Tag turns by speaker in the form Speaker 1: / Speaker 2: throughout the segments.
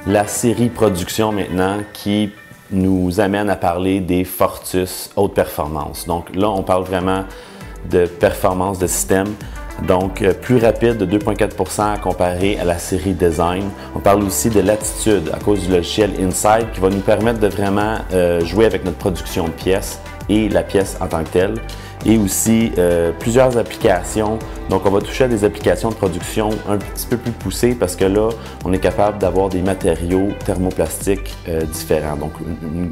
Speaker 1: la série production maintenant qui nous amène à parler des Fortus haute performance. Donc là, on parle vraiment de performance de système. Donc, plus rapide de 2,4 % à comparer à la série Design. On parle aussi de latitude à cause du logiciel Insight qui va nous permettre de vraiment jouer avec notre production de pièces et la pièce en tant que telle. Et aussi plusieurs applications. Donc, on va toucher à des applications de production un petit peu plus poussées parce que là, on est capable d'avoir des matériaux thermoplastiques différents. Donc,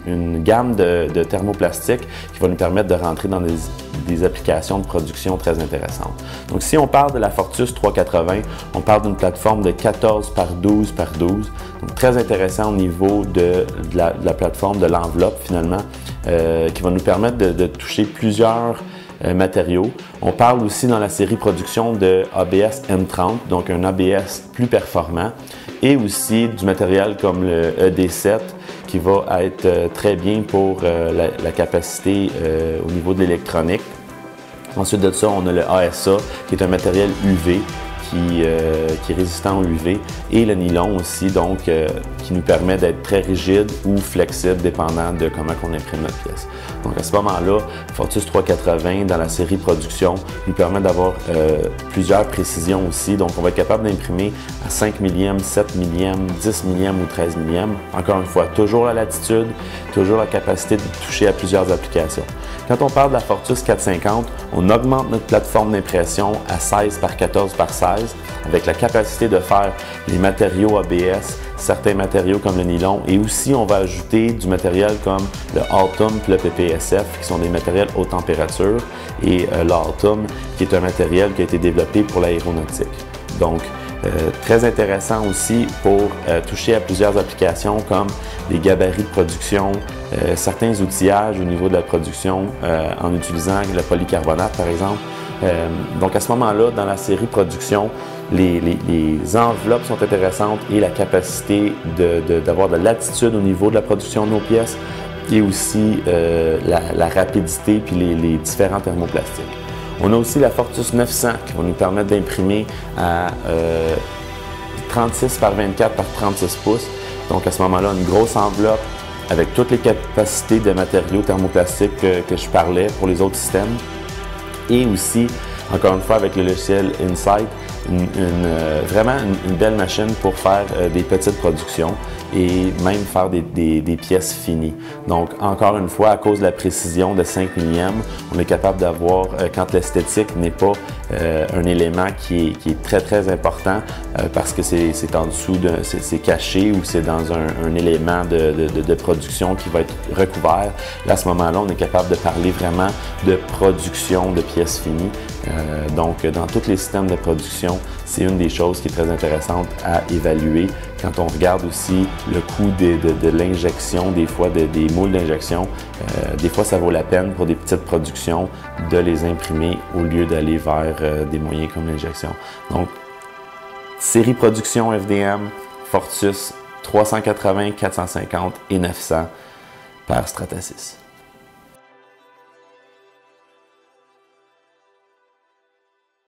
Speaker 1: une gamme de thermoplastiques qui va nous permettre de rentrer dans des applications de production très intéressantes. Donc, si on parle de la Fortus 380, on parle d'une plateforme de 14 par 12 par 12. Donc, très intéressant au niveau de la plateforme, de l'enveloppe finalement, qui va nous permettre de toucher plusieurs matériaux. On parle aussi dans la série production de ABS M30, donc un ABS plus performant, et aussi du matériel comme le ED7 qui va être très bien pour la capacité au niveau de l'électronique. Ensuite de ça, on a le ASA qui est un matériel UV qui est résistant au UV, et le nylon aussi, donc qui nous permet d'être très rigide ou flexible dépendant de comment on imprime notre pièce. Donc à ce moment-là, Fortus 380 dans la série production nous permet d'avoir plusieurs précisions aussi. Donc on va être capable d'imprimer à 5 millièmes, 7 millièmes, 10 millièmes ou 13 millièmes. Encore une fois, toujours la latitude, toujours la capacité de toucher à plusieurs applications. Quand on parle de la Fortus 450, on augmente notre plateforme d'impression à 16 par 14 par 16 avec la capacité de faire les matériaux ABS, certains matériaux comme le nylon, et aussi on va ajouter du matériel comme le Altum et le PPSF qui sont des matériels haute température, et l'Altum qui est un matériel qui a été développé pour l'aéronautique. Donc, très intéressant aussi pour toucher à plusieurs applications comme des gabarits de production, certains outillages au niveau de la production en utilisant le polycarbonate par exemple. Donc à ce moment-là, dans la série production, les enveloppes sont intéressantes et la capacité d'avoir de latitude au niveau de la production de nos pièces, et aussi la rapidité puis les différents thermoplastiques. On a aussi la Fortus 900 qui va nous permettre d'imprimer à 36 par 24 par 36 pouces. Donc à ce moment-là, une grosse enveloppe avec toutes les capacités de matériaux thermoplastiques que je parlais pour les autres systèmes. Et aussi, encore une fois, avec le logiciel Insight, vraiment une belle machine pour faire des petites productions et même faire des pièces finies. Donc, encore une fois, à cause de la précision de 5 millièmes, on est capable d'avoir, quand l'esthétique n'est pas un élément qui est très, très important parce que c'est en dessous, c'est caché ou c'est dans un élément de production qui va être recouvert. Là, à ce moment-là, on est capable de parler vraiment de production de pièces finies. Donc, dans tous les systèmes de production, c'est une des choses qui est très intéressante à évaluer quand on regarde aussi le coût de l'injection, des fois des moules d'injection. Des fois, ça vaut la peine pour des petites productions de les imprimer au lieu d'aller vers des moyens comme l'injection. Donc, série production FDM, Fortus 380, 450 et 900 par Stratasys.